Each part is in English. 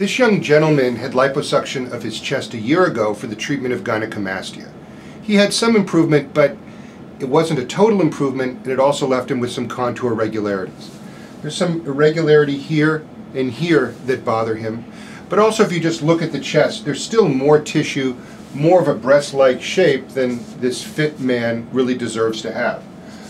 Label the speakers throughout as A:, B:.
A: This young gentleman had liposuction of his chest a year ago for the treatment of gynecomastia. He had some improvement, but it wasn't a total improvement, and it also left him with some contour irregularities. There's some irregularity here and here that bother him, but also if you just look at the chest, there's still more tissue, more of a breast-like shape than this fit man really deserves to have.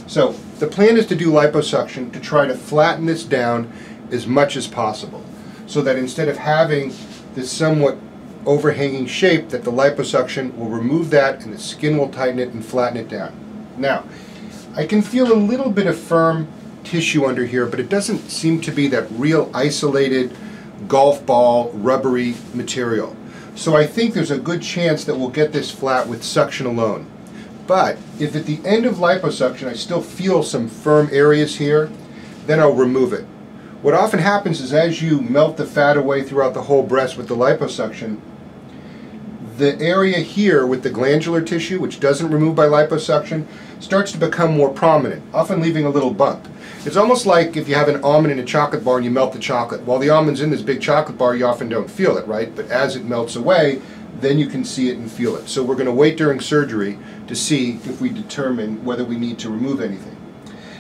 A: So the plan is to do liposuction to try to flatten this down as much as possible, so that instead of having this somewhat overhanging shape, that the liposuction will remove that and the skin will tighten it and flatten it down. Now, I can feel a little bit of firm tissue under here, but it doesn't seem to be that real isolated golf ball rubbery material. So I think there's a good chance that we'll get this flat with suction alone. But if at the end of liposuction I still feel some firm areas here, then I'll remove it. What often happens is as you melt the fat away throughout the whole breast with the liposuction, the area here with the glandular tissue, which doesn't remove by liposuction, starts to become more prominent, often leaving a little bump. It's almost like if you have an almond in a chocolate bar and you melt the chocolate. While the almond's in this big chocolate bar, you often don't feel it, right? But as it melts away, then you can see it and feel it. So we're going to wait during surgery to see if we determine whether we need to remove anything.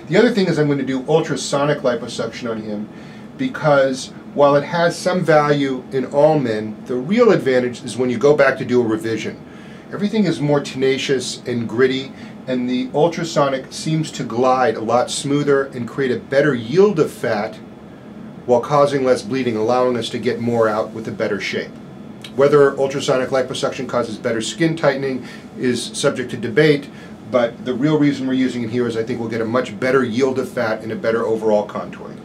A: The other thing is I'm going to do ultrasonic liposuction on him, because while it has some value in all men, the real advantage is when you go back to do a revision. Everything is more tenacious and gritty, and the ultrasonic seems to glide a lot smoother and create a better yield of fat while causing less bleeding, allowing us to get more out with a better shape. Whether ultrasonic liposuction causes better skin tightening is subject to debate, but the real reason we're using it here is I think we'll get a much better yield of fat and a better overall contouring.